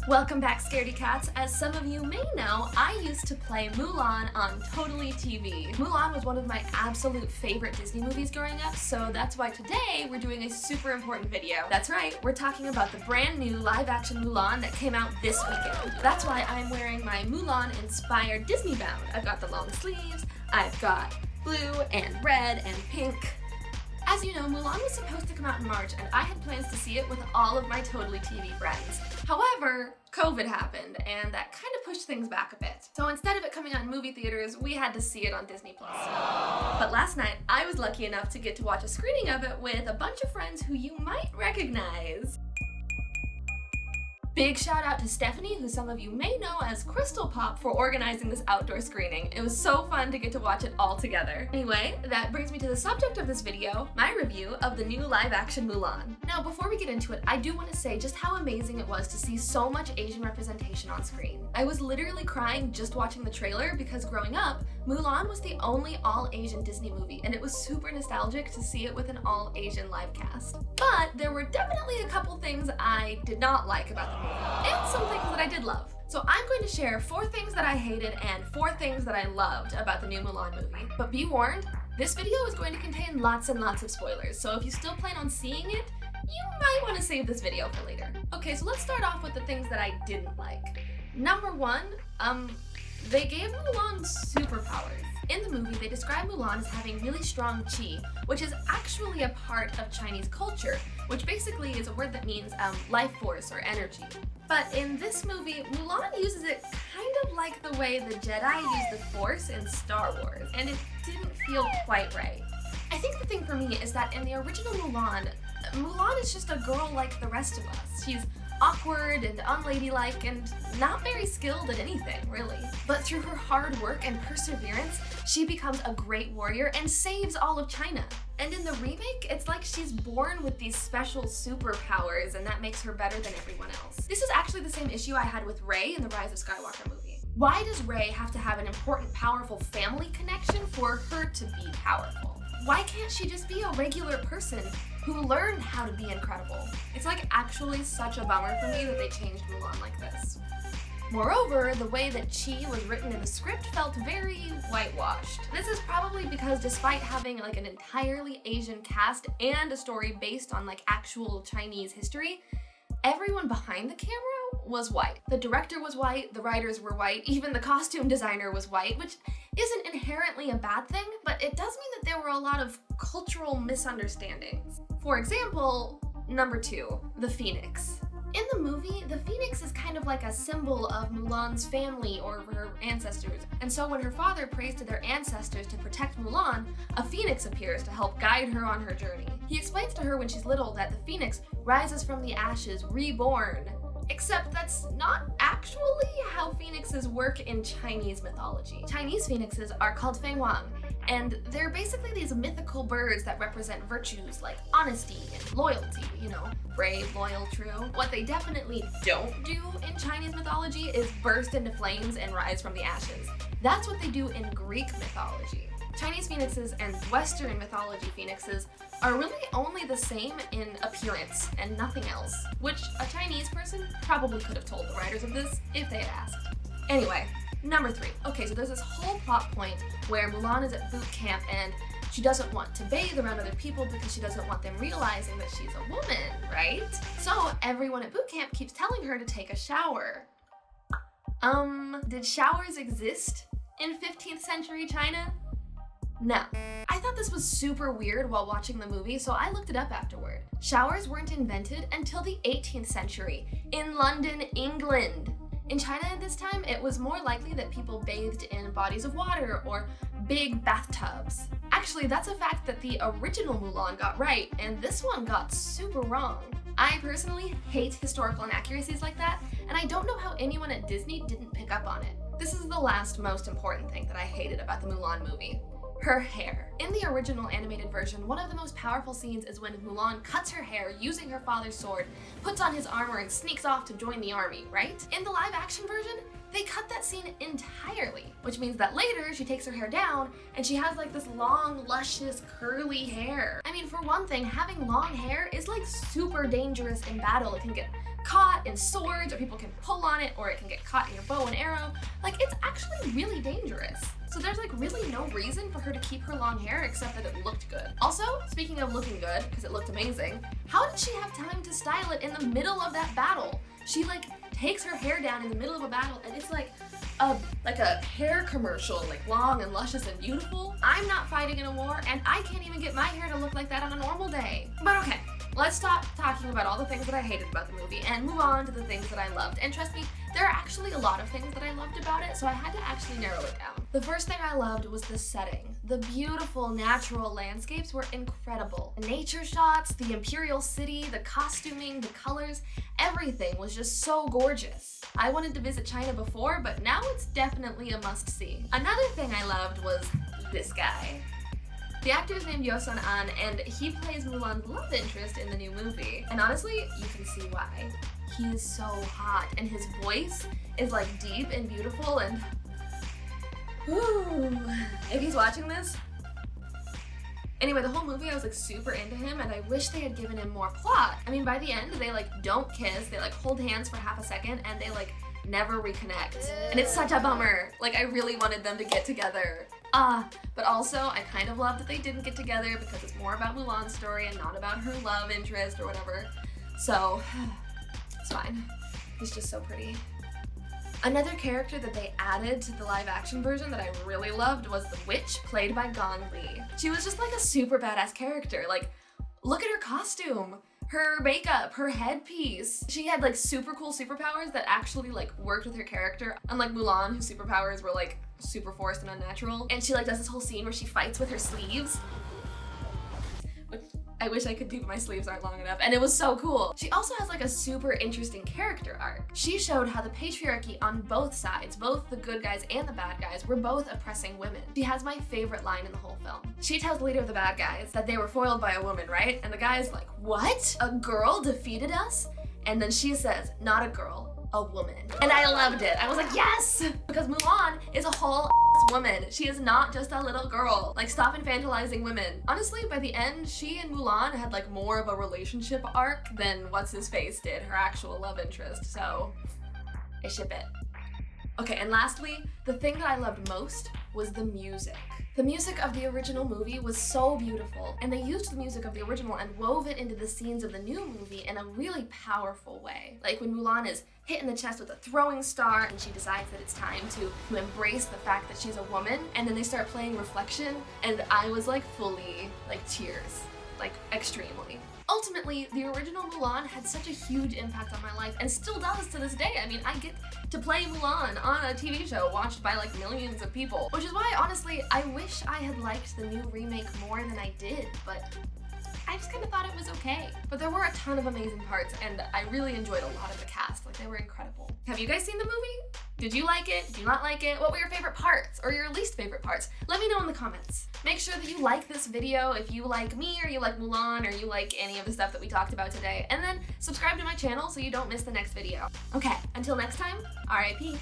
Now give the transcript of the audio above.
Welcome back, Scaredy Cats. As some of you may know, I used to play Mulan on Totally TV. Mulan was one of my absolute favorite Disney movies growing up, so that's why today we're doing a super important video. That's right, we're talking about the brand new live-action Mulan that came out this weekend. That's why I'm wearing my Mulan-inspired Disney bound. I've got the long sleeves, I've got blue and red and pink. As you know, Mulan was supposed to come out in March, and I had plans to see it with all of my Totally TV friends. However, COVID happened, and that kind of pushed things back a bit. So instead of it coming out in movie theaters, we had to see it on Disney+. But last night, I was lucky enough to get to watch a screening of it with a bunch of friends who you might recognize. Big shout out to Stephanie, who some of you may know as Crystal Pop, for organizing this outdoor screening. It was so fun to get to watch it all together. Anyway, that brings me to the subject of this video, my review of the new live-action Mulan. Now, before we get into it, I do want to say just how amazing it was to see so much Asian representation on screen. I was literally crying just watching the trailer because growing up, Mulan was the only all-Asian Disney movie, and it was super nostalgic to see it with an all-Asian live cast. But there were definitely a couple things I did not like about the movie, and some things that I did love. So I'm going to share 4 things that I hated and 4 things that I loved about the new Mulan movie. But be warned, this video is going to contain lots and lots of spoilers, so if you still plan on seeing it, you might want to save this video for later. Okay, so let's start off with the things that I didn't like. Number 1, they gave Mulan superpowers. In the movie, they describe Mulan as having really strong qi, which is actually a part of Chinese culture, which basically is a word that means life force or energy. But in this movie, Mulan uses it kind of like the way the Jedi use the Force in Star Wars, and it didn't feel quite right. I think the thing for me is that in the original Mulan, Mulan is just a girl like the rest of us. She's awkward and unladylike and not very skilled at anything, really. But through her hard work and perseverance, she becomes a great warrior and saves all of China. And in the remake, it's like she's born with these special superpowers, and that makes her better than everyone else. This is actually the same issue I had with Rey in the Rise of Skywalker movie. Why does Rey have to have an important, powerful family connection for her to be powerful? Why can't she just be a regular person who learned how to be incredible? It's like actually such a bummer for me that they changed Mulan like this. Moreover, the way that Qi was written in the script felt very whitewashed. This is probably because despite having like an entirely Asian cast and a story based on like actual Chinese history, everyone behind the camera was white. The director was white, the writers were white, even the costume designer was white, which isn't inherently a bad thing, but it does mean that there were a lot of cultural misunderstandings. For example, number 2, the Phoenix. In the movie, the Phoenix is kind of like a symbol of Mulan's family or her ancestors, and so when her father prays to their ancestors to protect Mulan, a phoenix appears to help guide her on her journey. He explains to her when she's little that the phoenix rises from the ashes, reborn. Except that's not actually how phoenixes work in Chinese mythology. Chinese phoenixes are called fenghuang, and they're basically these mythical birds that represent virtues like honesty and loyalty, you know, brave, loyal, true. What they definitely don't do in Chinese mythology is burst into flames and rise from the ashes. That's what they do in Greek mythology. Chinese phoenixes and Western mythology phoenixes are really only the same in appearance and nothing else, which a Chinese person probably could have told the writers of this if they had asked. Anyway, number 3. Okay, so there's this whole plot point where Mulan is at boot camp and she doesn't want to bathe around other people because she doesn't want them realizing that she's a woman, right? So everyone at boot camp keeps telling her to take a shower. Did showers exist in 15th century China? No. I thought this was super weird while watching the movie, so I looked it up afterward. Showers weren't invented until the 18th century in London, England. In China at this time, it was more likely that people bathed in bodies of water or big bathtubs. Actually, that's a fact that the original Mulan got right, and this one got super wrong. I personally hate historical inaccuracies like that, and I don't know how anyone at Disney didn't pick up on it. This is the last most important thing that I hated about the Mulan movie. Her hair. In the original animated version, one of the most powerful scenes is when Mulan cuts her hair using her father's sword, puts on his armor, and sneaks off to join the army, right? In the live-action version, They cut that scene entirely, which means that later she takes her hair down and she has like this long, luscious, curly hair. I mean, for one thing, having long hair is like super dangerous in battle. It can get caught in swords, or people can pull on it, or it can get caught in your bow and arrow. Like, it's actually really dangerous. So there's like really no reason for her to keep her long hair except that it looked good. Also, speaking of looking good, because it looked amazing, how did she have time to style it in the middle of that battle? She like takes her hair down in the middle of a battle and it's like a hair commercial, like long and luscious and beautiful. I'm not fighting in a war and I can't even get my hair to look like that on a normal day. But okay, let's stop talking about all the things that I hated about the movie and move on to the things that I loved. And trust me, there are actually a lot of things that I loved about it, so I had to actually narrow it down. The first thing I loved was the setting. The beautiful natural landscapes were incredible. The nature shots, the imperial city, the costuming, the colors, everything was just so gorgeous. I wanted to visit China before, but now it's definitely a must-see. Another thing I loved was this guy. The actor is named Yosun An, and he plays Mulan's love interest in the new movie. And honestly, you can see why. He is so hot, and his voice is like deep and beautiful, and whew, if he's watching this. Anyway, the whole movie I was like super into him, and I wish they had given him more plot. I mean, by the end, they like don't kiss, they like hold hands for half a second, and they like never reconnect. And it's such a bummer. Like, I really wanted them to get together. But also, I kind of love that they didn't get together because it's more about Mulan's story and not about her love interest or whatever. So, it's fine. He's just so pretty. Another character that they added to the live action version that I really loved was the witch, played by Gong Li. She was just like a super badass character. Like, look at her costume, her makeup, her headpiece. She had like super cool superpowers that actually like worked with her character, unlike Mulan, whose superpowers were like super forced and unnatural. And she like does this whole scene where she fights with her sleeves, which I wish I could do, but my sleeves aren't long enough, and it was so cool. She also has like a super interesting character arc. She showed how the patriarchy on both sides, both the good guys and the bad guys, were both oppressing women. She has my favorite line in the whole film. She tells the leader of the bad guys that they were foiled by a woman, right? And the guy's like, what? A girl defeated us? And then she says, not a girl, a woman. And I loved it. I was like, yes! Because Mulan is a whole woman. She is not just a little girl. Like, stop infantilizing women. Honestly, by the end, she and Mulan had like more of a relationship arc than what's-his-face did, her actual love interest. So, I ship it. Okay, and lastly, the thing that I loved most was the music. The music of the original movie was so beautiful, and they used the music of the original and wove it into the scenes of the new movie in a really powerful way. Like when Mulan is hit in the chest with a throwing star and she decides that it's time to embrace the fact that she's a woman, and then they start playing Reflection, and I was like fully, like tears, like extremely. Ultimately, the original Mulan had such a huge impact on my life and still does to this day. I mean, I get to play Mulan on a TV show watched by like millions of people, which is why, honestly, I wish I had liked the new remake more than I did, but I just kind of thought it was okay. But there were a ton of amazing parts, and I really enjoyed a lot of the cast. Like, they were incredible. Have you guys seen the movie? Did you like it? Did you not like it? What were your favorite parts or your least favorite parts? Let me know in the comments. Make sure that you like this video if you like me, or you like Mulan, or you like any of the stuff that we talked about today. And then subscribe to my channel so you don't miss the next video. Okay, until next time, RIP.